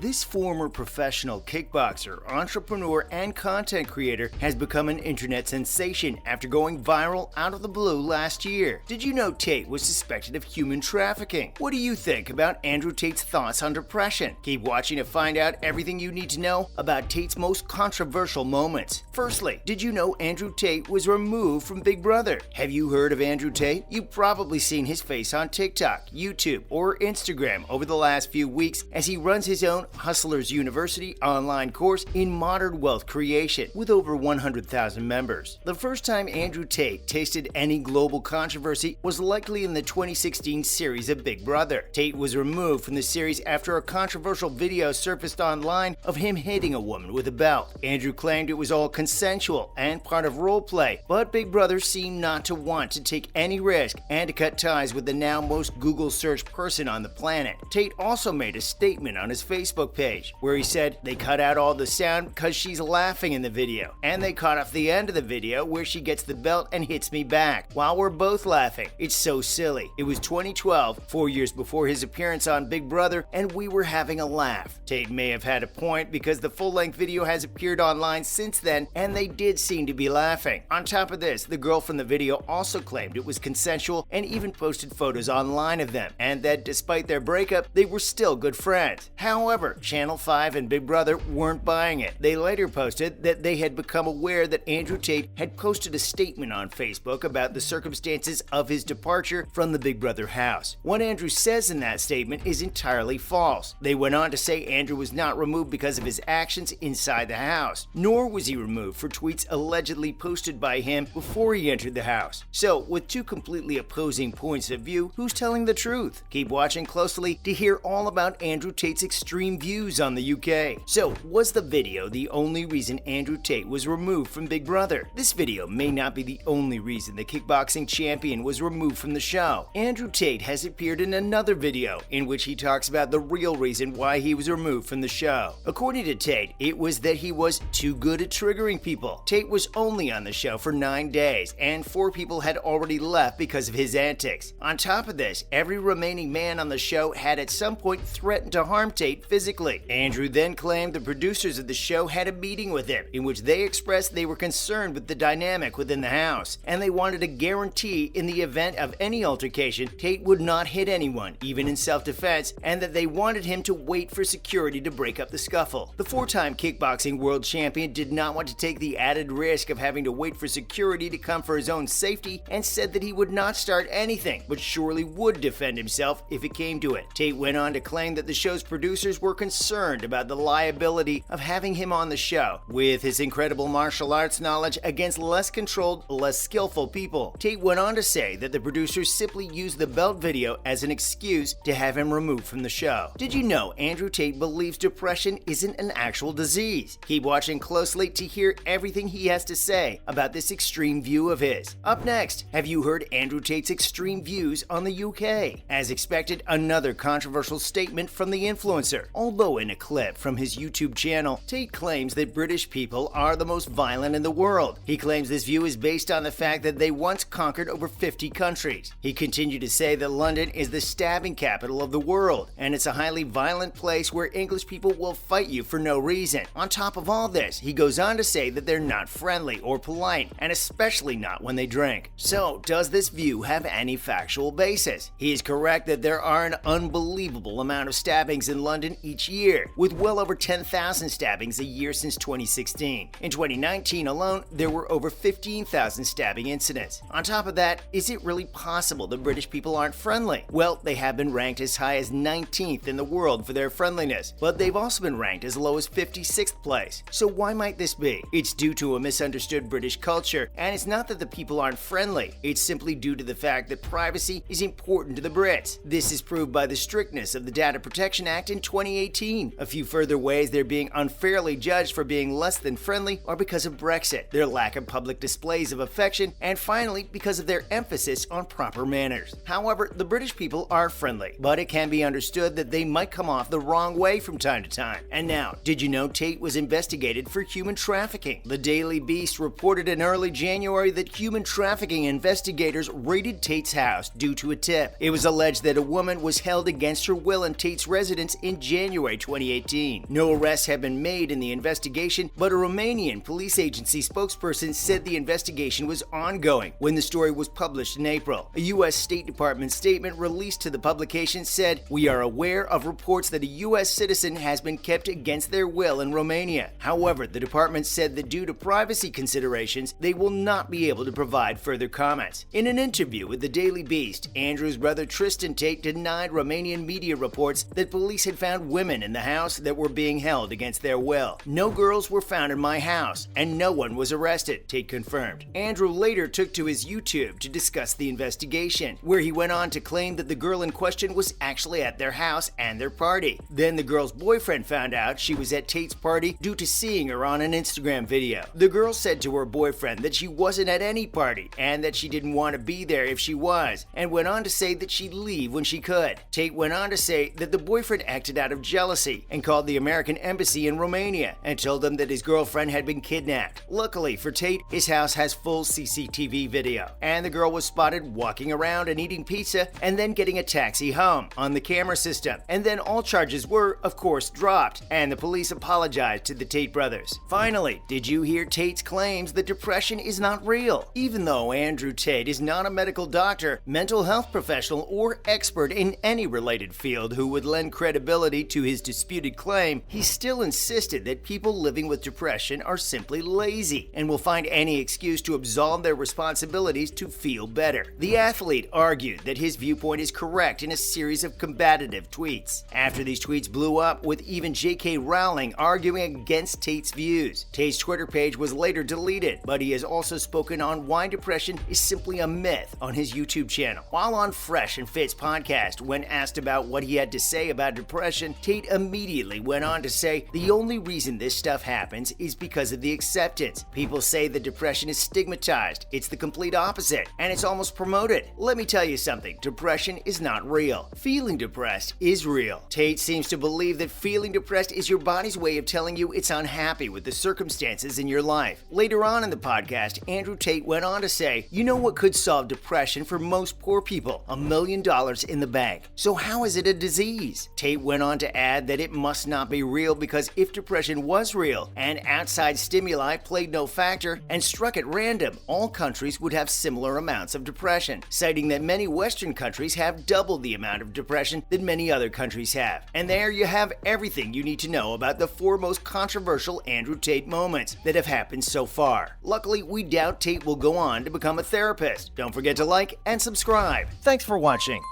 This former professional kickboxer, entrepreneur, and content creator has become an internet sensation after going viral out of the blue last year. Did you know Tate was suspected of human trafficking? What do you think about Andrew Tate's thoughts on depression? Keep watching to find out everything you need to know about Tate's most controversial moments. Firstly, did you know Andrew Tate was removed from Big Brother? Have you heard of Andrew Tate? You've probably seen his face on TikTok, YouTube, or Instagram over the last few weeks as he runs his own Hustlers University online course in modern wealth creation with over 100,000 members. The first time Andrew Tate tasted any global controversy was likely in the 2016 series of Big Brother. Tate was removed from the series after a controversial video surfaced online of him hitting a woman with a belt. Andrew claimed it was all consensual and part of role play, but Big Brother seemed not to want to take any risk and to cut ties with the now most Google searched person on the planet. Tate also made a statement on his Facebook page where he said they cut out all the sound because she's laughing in the video, and they cut off the end of the video where she gets the belt and hits me back while we're both laughing. It's so silly. It was 2012, 4 years before his appearance on Big Brother, and we were having a laugh. Tate may have had a point because the full-length video has appeared online since then, and they did seem to be laughing. On top of this, the girl from the video also claimed it was consensual and even posted photos online of them, and that despite their breakup, they were still good friends. However, Channel 5 and Big Brother weren't buying it. They later posted that they had become aware that Andrew Tate had posted a statement on Facebook about the circumstances of his departure from the Big Brother house. What Andrew says in that statement is entirely false. They went on to say Andrew was not removed because of his actions inside the house, nor was he removed for tweets allegedly posted by him before he entered the house. So, with two completely opposing points of view, who's telling the truth? Keep watching closely to hear all about Andrew Tate's extreme views on the UK. So, was the video the only reason Andrew Tate was removed from Big Brother? This video may not be the only reason the kickboxing champion was removed from the show. Andrew Tate has appeared in another video in which he talks about the real reason why he was removed from the show. According to Tate, it was that he was too good at triggering people. Tate was only on the show for 9 days, and 4 people had already left because of his antics. On top of this, every remaining man on the show had at some point threatened to harm Tate physically. Andrew then claimed the producers of the show had a meeting with him in which they expressed they were concerned with the dynamic within the house, and they wanted a guarantee in the event of any altercation Tate would not hit anyone, even in self-defense, and that they wanted him to wait for security to break up the scuffle. The 4-time kickboxing world champion did not want to take the added risk of having to wait for security to come for his own safety and said that he would not start anything, but surely would defend himself if it came to it. Tate went on to claim that the show's producers were concerned about the liability of having him on the show, with his incredible martial arts knowledge against less controlled, less skillful people. Tate went on to say that the producers simply used the belt video as an excuse to have him removed from the show. Did you know Andrew Tate believes depression isn't an actual disease? Keep watching closely to hear everything he has to say about this extreme view of his. Up next, have you heard Andrew Tate's extreme views on the UK? As expected, another controversial statement from the influencer. Although in a clip from his YouTube channel, Tate claims that British people are the most violent in the world. He claims this view is based on the fact that they once conquered over 50 countries. He continued to say that London is the stabbing capital of the world, and it's a highly violent place where English people will fight you for no reason. On top of all this, he goes on to say that they're not friendly or polite, and especially not when they drink. So, does this view have any factual basis? He is correct that there are an unbelievable amount of stabbings in London each year, with well over 10,000 stabbings a year since 2016. In 2019 alone, there were over 15,000 stabbing incidents. On top of that, is it really possible that British people aren't friendly? Well, they have been ranked as high as 19th in the world for their friendliness, but they've also been ranked as low as 56th place. So why might this be? It's due to a misunderstood British culture, and it's not that the people aren't friendly, it's simply due to the fact that privacy is important to the Brits. This is proved by the strictness of the Data Protection Act in 2018. A few further ways they're being unfairly judged for being less than friendly are because of Brexit, their lack of public displays of affection, and finally because of their emphasis on proper manners. However, the British people are friendly, but it can be understood that they might come off the wrong way from time to time. And now, did you know Tate was investigated for human trafficking? The Daily Beast reported in early January that human trafficking investigators raided Tate's house due to a tip. It was alleged that a woman was held against her will in Tate's residence in January January 2018. No arrests have been made in the investigation, but a Romanian police agency spokesperson said the investigation was ongoing when the story was published in April. A U.S. State Department statement released to the publication said, "We are aware of reports that a U.S. citizen has been kept against their will in Romania. However, the department said that due to privacy considerations, they will not be able to provide further comments." In an interview with the Daily Beast, Andrew's brother Tristan Tate denied Romanian media reports that police had found women in the house that were being held against their will. "No girls were found in my house, and no one was arrested," Tate confirmed. Andrew later took to his YouTube to discuss the investigation, where he went on to claim that the girl in question was actually at their house and their party. Then the girl's boyfriend found out she was at Tate's party due to seeing her on an Instagram video. The girl said to her boyfriend that she wasn't at any party and that she didn't want to be there if she was, and went on to say that she'd leave when she could. Tate went on to say that the boyfriend acted out of jealousy and called the American embassy in Romania and told them that his girlfriend had been kidnapped. Luckily for Tate, his house has full CCTV video, and the girl was spotted walking around and eating pizza and then getting a taxi home on the camera system. And then all charges were, of course, dropped, and the police apologized to the Tate brothers. Finally, did you hear Tate's claims that depression is not real? Even though Andrew Tate is not a medical doctor, mental health professional, or expert in any related field who would lend credibility to his disputed claim, he still insisted that people living with depression are simply lazy and will find any excuse to absolve their responsibilities to feel better. The athlete argued that his viewpoint is correct in a series of combative tweets. After these tweets blew up, with even J.K. Rowling arguing against Tate's views, Tate's Twitter page was later deleted, but he has also spoken on why depression is simply a myth on his YouTube channel. While on Fresh and Fit's podcast, when asked about what he had to say about depression, Tate immediately went on to say, "The only reason this stuff happens is because of the acceptance. People say that depression is stigmatized. It's the complete opposite, and it's almost promoted. Let me tell you something, depression is not real. Feeling depressed is real." Tate seems to believe that feeling depressed is your body's way of telling you it's unhappy with the circumstances in your life. Later on in the podcast, Andrew Tate went on to say, "You know what could solve depression for most poor people? $1 million in the bank. So how is it a disease?" Tate went on to add that it must not be real because if depression was real and outside stimuli played no factor and struck at random, all countries would have similar amounts of depression, citing that many Western countries have double the amount of depression that many other countries have. And there you have everything you need to know about the 4 most controversial Andrew Tate moments that have happened so far. Luckily, we doubt Tate will go on to become a therapist. Don't forget to like and subscribe. Thanks for watching.